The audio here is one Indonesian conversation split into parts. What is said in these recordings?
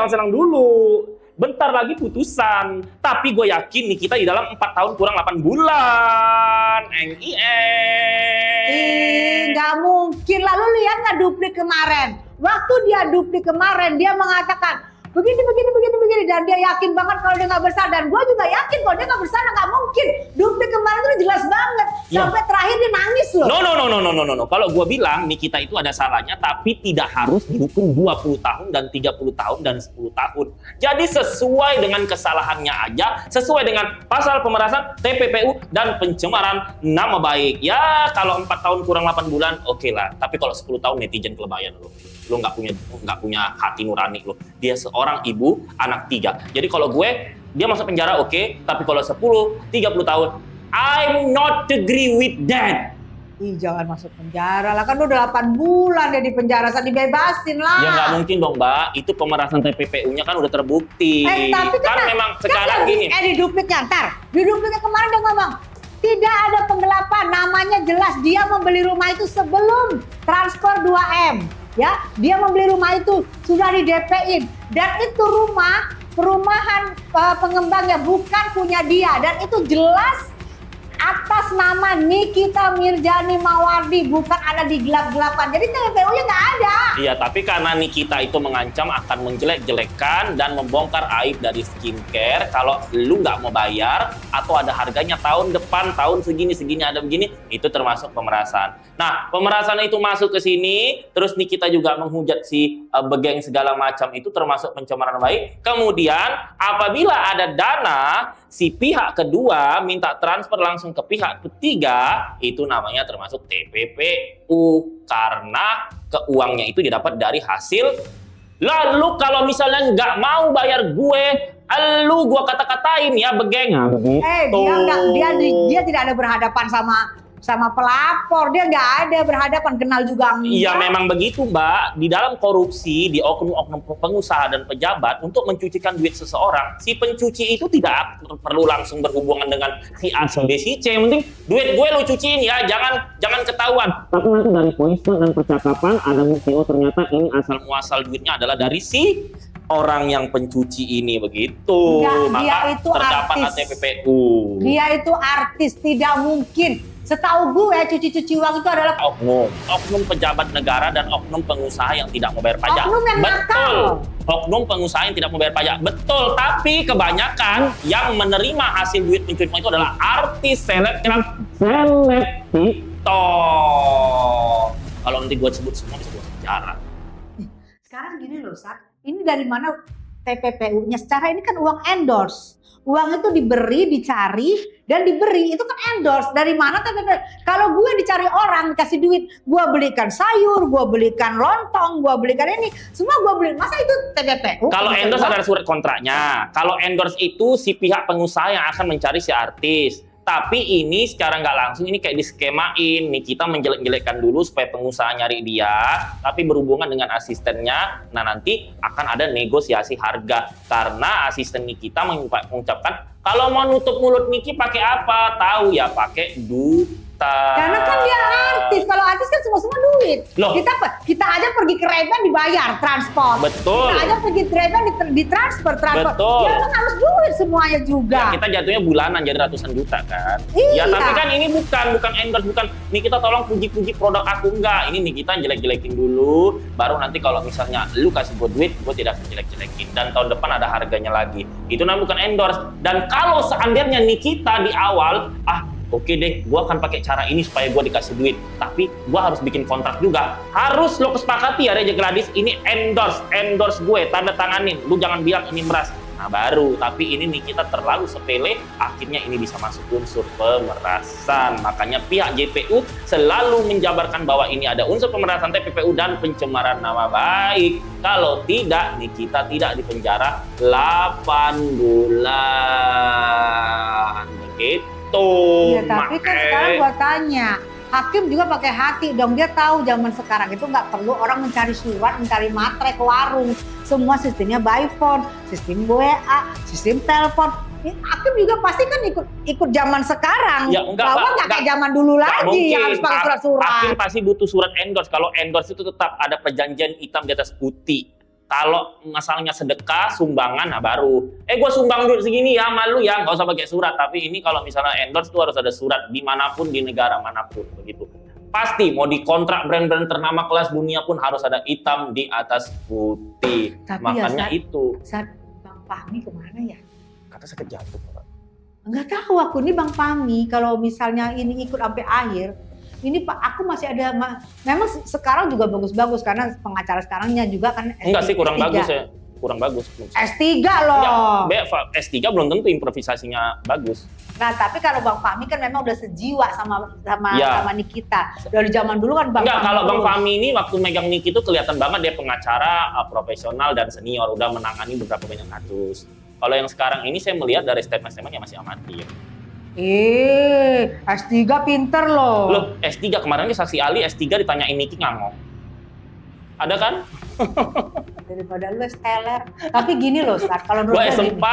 jangan senang dulu. Bentar lagi putusan. Tapi gue yakin Nikita di dalam 4 tahun kurang 8 bulan. Nggak mungkin. Lalu lihat nggak Duplik kemarin? Waktu dia Duplik kemarin, dia mengatakan begini. Dan dia yakin banget kalau dia nggak bersalah. Dan gue juga yakin kalau dia nggak bersalah, nggak mungkin. Duplik kemarin itu jelas banget. Sampai terakhir dia nangis loh. No. Kalau gue bilang Nikita itu ada salahnya, tapi tidak harus dihukum 20 tahun dan 30 tahun dan 10 tahun. Jadi sesuai dengan kesalahannya aja, sesuai dengan pasal pemerasan, TPPU, dan pencemaran nama baik. Ya kalau 4 tahun kurang 8 bulan, oke lah. Tapi kalau 10 tahun netizen kelebayan lo. Lo nggak punya hati nurani lo. Dia seorang ibu, anak 3. Jadi kalau gue, dia masuk penjara oke, tapi kalau 10-30 tahun, I'm not agree with that. Jangan masuk penjara lah, kan udah 8 bulan dia di penjara, saat dibebasin lah. Ya nggak mungkin dong Mbak, itu pemerasan TPPU-nya kan udah terbukti. Tapi kan memang sekarang gini. Di Dupliknya, di Dupliknya kemarin dia ngomong, tidak ada penggelapan, namanya jelas dia membeli rumah itu sebelum transfer 2M. Ya, dia membeli rumah itu sudah di DP-in, dan itu perumahan pengembangnya bukan punya dia, dan itu jelas atas nama Nikita Mirjani Mawardi, bukan ada di gelap-gelapan. Jadi TPPU-nya nggak ada. Iya, tapi karena Nikita itu mengancam akan menjelek-jelekan dan membongkar aib dari skincare kalau lu nggak mau bayar atau ada harganya tahun depan, tahun segini ada begini, itu termasuk pemerasan. Nah, pemerasan itu masuk ke sini, terus Nikita juga menghujat si Begeng segala macam, itu termasuk pencemaran baik. Kemudian apabila ada dana, si pihak kedua minta transfer langsung ke pihak ketiga, itu namanya termasuk TPPU karena keuangnya itu didapat dari hasil. Lalu kalau misalnya nggak mau bayar gue kata-katain ya Begeng. Dia tidak ada berhadapan sama pelapor, dia nggak ada berhadapan, kenal juga enggak. Iya memang begitu Mbak, di dalam korupsi, di oknum-oknum pengusaha dan pejabat untuk mencucikan duit seseorang, si pencuci itu tidak perlu langsung berhubungan dengan si A, si B, si C. Yang penting duit gue lu cuciin ya, jangan ketahuan. Tapi nanti dari voice note dan percakapan ada bukti, oh ternyata ini asal muasal duitnya adalah dari si orang yang pencuci ini, begitu. Dia itu terdapat artis. TPPU. Dia itu artis, tidak mungkin. Setahu gue cuci uang itu adalah oknum pejabat negara dan oknum pengusaha yang tidak mau bayar pajak. Oknum yang nakal. Oknum pengusaha yang tidak mau bayar pajak. Betul, tapi kebanyakan yang menerima hasil duit pencucian itu adalah artis, selebgram, Kalau nanti gue sebut semua bisa gue penjara. Sekarang gini loh, Sat. Ini dari mana TPPU-nya? Secara ini kan uang endorse. Uang itu diberi, dicari, dan diberi. Itu kan endorse. Dari mana TPPU? Kalau gue dicari orang, dikasih duit, gue belikan sayur, gue belikan lontong, gue belikan ini. Semua gue beli. Masa itu TPPU? Kalau endorse ada surat kontraknya. Kalau endorse itu si pihak pengusaha yang akan mencari si artis. Tapi ini secara nggak langsung ini kayak diskemain nih, kita menjelek-jelekkan dulu supaya pengusaha nyari dia, tapi berhubungan dengan asistennya. Nah nanti akan ada negosiasi harga karena asisten Nikita mengucapkan kalau mau nutup mulut Niki pakai apa? Tahu ya pakai duta. Karena kan dia artis. Kalau artis kan semua duit. Loh. Kita aja pergi ke Ray-Ban dibayar transport. Betul. Kita aja pergi ke Ray-Ban ditransfer. Betul. Ya kan harus duit semuanya juga. Ya, kita jatuhnya bulanan jadi ratusan juta kan. Iya. Ya tapi kan ini bukan endorse, bukan Nikita tolong puji-puji produk aku, enggak. Ini Nikita jelek-jelekin dulu, baru nanti kalau misalnya lu kasih gue duit, gue tidak akan jelek-jelekin. Dan tahun depan ada harganya lagi. Itu namanya bukan endorse. Dan kalau seandainya Nikita di awal, oke deh, gue akan pakai cara ini supaya gue dikasih duit. Tapi gue harus bikin kontrak juga. Harus lo kesepakati ya Reja Gladys, ini endorse gue, tanda tanganin. Lu jangan bilang ini meras. Nah baru, tapi ini Nikita terlalu sepele, akhirnya ini bisa masuk unsur pemerasan. Makanya pihak JPU selalu menjabarkan bahwa ini ada unsur pemerasan TPPU dan pencemaran nama baik. Kalau tidak, Nikita tidak dipenjara 8 bulan. Begitu. Iya, tapi kan sekarang gua tanya, hakim juga pakai hati dong. Dia tahu zaman sekarang itu nggak perlu orang mencari surat, mencari materai ke warung. Semua sistemnya by phone, sistem WA, sistem telepon. Hakim juga pasti kan ikut zaman sekarang. Ya, enggak kayak zaman dulu lagi yang harus pakai surat-surat. Hakim pasti butuh surat endorse. Kalau endorse itu tetap ada perjanjian hitam di atas putih. Kalau masalahnya sedekah, sumbangan, nah baru. Gue sumbang duit segini ya, malu ya, nggak usah pakai surat. Tapi ini kalau misalnya endorse tuh harus ada surat dimanapun, di negara manapun, begitu. Pasti mau dikontrak brand-brand ternama kelas dunia pun harus ada hitam di atas putih. Tapi Makanya ya, itu. Saat Bang Fahmi kemana ya? Kata sakit jantung, Pak. Nggak tahu aku nih Bang Fahmi, kalau misalnya ini ikut sampai akhir, ini Pak, aku masih ada, memang sekarang juga bagus-bagus karena pengacara sekarangnya juga kan Enggak sih, kurang S3. bagus ya. Kurang bagus. S3 loh. S3 belum tentu improvisasinya bagus. Nah, tapi kalau Bang Fahmi kan memang udah sejiwa sama Ya. sama Nikita. Dari zaman dulu kan Bang Enggak, Fahmi. kalau Bang terus. Fahmi ini waktu megang Niki itu kelihatan banget dia pengacara profesional dan senior, udah menangani beberapa banyak kasus. Kalau yang sekarang ini saya melihat dari statement-statementnya masih amatir. S3 pinter loh. Loh, S3 kemarin ke saksi ahli S3 ditanyain Niki ngangong. Ada kan? Daripada lu STLR. Tapi gini loh, Sat, kalau menurut Gua gue gini. S4.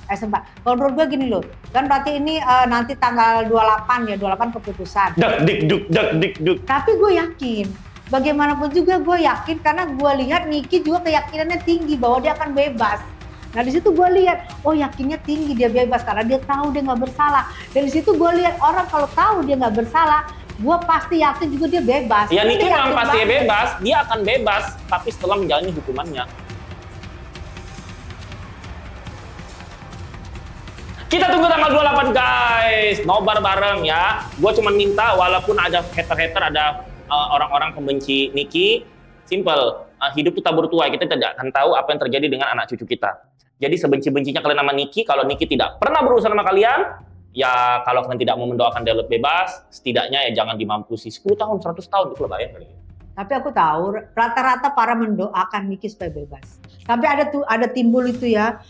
S4. Kalau menurut gue gini loh, kan berarti ini nanti tanggal 28 ya, 28 keputusan. Dak dik duk. Tapi gue yakin, bagaimanapun juga gue yakin karena gue lihat Niki juga keyakinannya tinggi bahwa dia akan bebas. Nah di situ gue lihat, oh yakinnya tinggi dia bebas karena dia tahu dia nggak bersalah. Dan di situ gue lihat orang kalau tahu dia nggak bersalah, gue pasti yakin juga dia bebas. Ya Karena Niki dia memang yakin pasti banget. bebas, dia akan bebas tapi setelah menjalani hukumannya. Kita tunggu tanggal 28 guys, nobar bareng ya. Gue cuma minta walaupun ada hater-hater, ada orang-orang pembenci Niki, simple, hidup itu tabur tuai, kita tidak akan tahu apa yang terjadi dengan anak cucu kita. Jadi sebenci-bencinya kalian sama Niki, kalau Niki tidak pernah berurusan sama kalian, ya kalau kalian tidak mau mendoakan dia bebas, setidaknya ya jangan dimampusi 10 tahun, 100 tahun, itu bayar kali. Tapi aku tahu rata-rata para mendoakan Niki supaya bebas. Tapi ada timbul itu ya,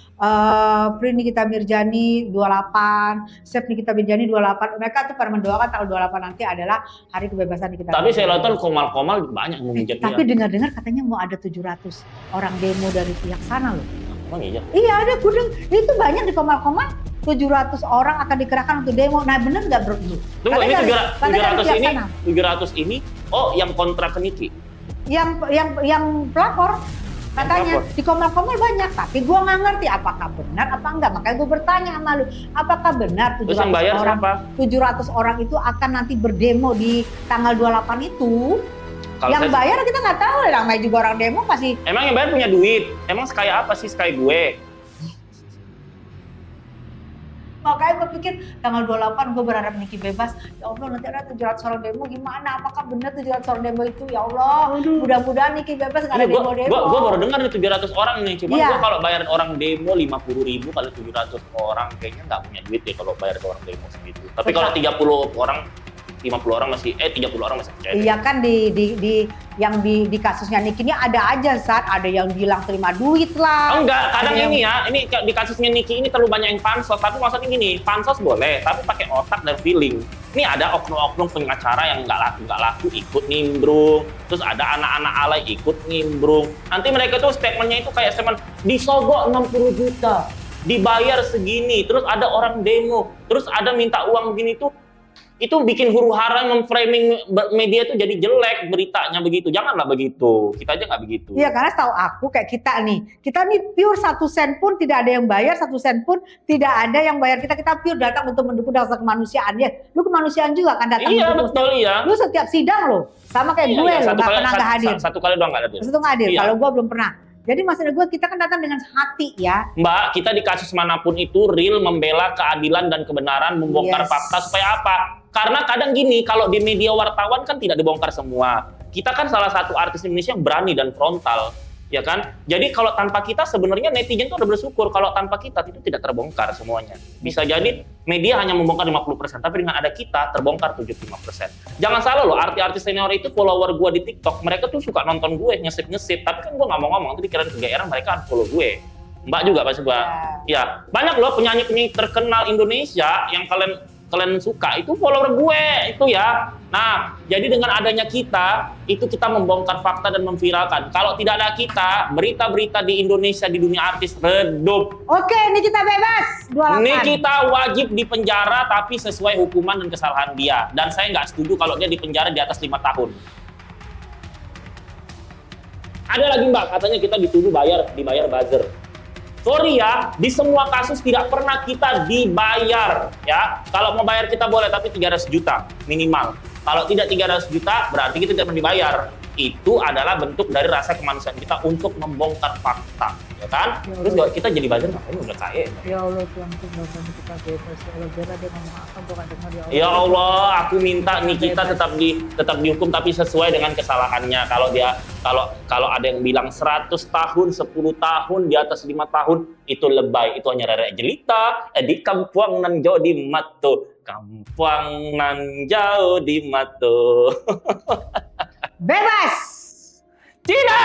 Pri Nikita Mirjani 28, Sep Nikita Mirjani 28. Mereka tuh para mendoakan tanggal 28 nanti adalah hari kebebasan Nikita. Tapi saya lihat komal-komal banyak menghujat dia. Tapi dengar-dengar katanya mau ada 700 orang demo dari pihak sana loh. Emang iya? Iya ada, itu banyak di Komal-Komal. 700 orang akan dikerahkan untuk demo. Nah bener nggak bro? Tunggu, ini 700 700 ini, oh yang kontrak ke Niki? Yang pelapor katanya pelapor. di Komal-Komal banyak, tapi gue nggak ngerti apakah benar apa enggak. Makanya gue bertanya sama lu, apakah benar Terus yang bayar siapa? 700 orang itu akan nanti berdemo di tanggal 28 itu? Kalau Yang bayar kita nggak tahu, namanya juga orang demo pasti. Emang yang bayar punya duit? Emang kayak apa sih kayak gue? Makanya gue pikir tanggal 28 gue berharap Niki bebas. Ya Allah nanti ada 700 orang demo gimana? Apakah benar 700 orang demo itu? Ya Allah, mudah-mudahan Niki bebas nggak ada demo-demo. Gue baru dengar nih 700 orang nih. Cuma Iya. gue kalau bayar orang demo 50.000 kali 700 orang kayaknya nggak punya duit deh kalau bayar ke orang demo segitu. Tapi kalau 30 orang 30 orang masih 30 orang masih percaya. Iya kan di kasusnya Niki ini ada aja saat ada yang bilang terima duit lah. Enggak, kadang Ada yang- ini ya, ini di kasusnya Niki ini terlalu banyak yang pansos, tapi maksudnya gini, pansos boleh, tapi pakai otak dan feeling. Ini ada oknum-oknum pengacara yang nggak laku ikut nimbrung, terus ada anak-anak alay ikut nimbrung. Nanti mereka tuh statementnya itu kayak statement disogok 60 juta, dibayar segini, terus ada orang demo, terus ada minta uang begini tuh. Itu bikin huru-hara memframing media itu jadi jelek beritanya begitu. Janganlah begitu. Kita aja nggak begitu. Iya karena setahu aku kayak kita nih pure 1 sen pun tidak ada yang bayar, 1 sen pun tidak ada yang bayar kita pure datang untuk mendukung dasar kemanusiaan ya. Lu kemanusiaan juga kan datang. Iya mendukung. betul iya. Lu setiap sidang lo sama kayak gue lo nggak pernah nggak hadir. Satu kali doang nggak hadir. Satu nggak hadir. Iya. Kalau gue belum pernah. Jadi maksud gue kita kan datang dengan hati ya. Mbak, kita di kasus manapun itu real membela keadilan dan kebenaran, membongkar Yes. fakta supaya apa? Karena kadang gini, kalau di media wartawan kan tidak dibongkar semua. Kita kan salah satu artis Indonesia yang berani dan frontal, ya kan? Jadi kalau tanpa kita sebenarnya netizen tuh udah bersyukur kalau tanpa kita itu tidak terbongkar semuanya. Bisa jadi media hanya membongkar 50%, tapi dengan ada kita terbongkar 75%. Jangan salah loh, artis-artis senior itu follower gue di TikTok, mereka tuh suka nonton gue ngesip-ngesip, tapi kan gue nggak mau ngomong, nanti dikirain kegeeran mereka unfollow gue. Mbak juga pasti gue. Ya, banyak loh penyanyi-penyanyi terkenal Indonesia yang kalian suka itu follower gue itu ya. Nah, jadi dengan adanya kita itu kita membongkar fakta dan memviralkan. Kalau tidak ada kita, berita-berita di Indonesia di dunia artis redup. Oke, Nikita bebas 28. Nikita wajib dipenjara tapi sesuai hukuman dan kesalahan dia. Dan saya nggak setuju kalau dia dipenjara di atas 5 tahun. Ada lagi Mbak, katanya kita dituduh dibayar buzzer. Sorry ya, di semua kasus tidak pernah kita dibayar ya. Kalau mau bayar kita boleh, tapi 300 juta minimal. Kalau tidak 300 juta, berarti kita tidak pernah dibayar. Itu adalah bentuk dari rasa kemanusiaan kita untuk membongkar fakta, ya kan? Ya Terus Allah. kita jadi buzzer ngapain, udah kaya. Ya Allah Tuhan, Tuhan kita bebas. Ya Allah, biarlah dia ngomong apa bukan dengar ya Allah. Ya Allah, aku minta nih kita tetap dihukum tapi sesuai dengan kesalahannya. Kalau ada yang bilang 100 tahun, 10 tahun, di atas 5 tahun itu lebay, itu hanya rere jelita di kampung nan jauh di matu. Kampung nan jauh di matu. Bebas! Tidak!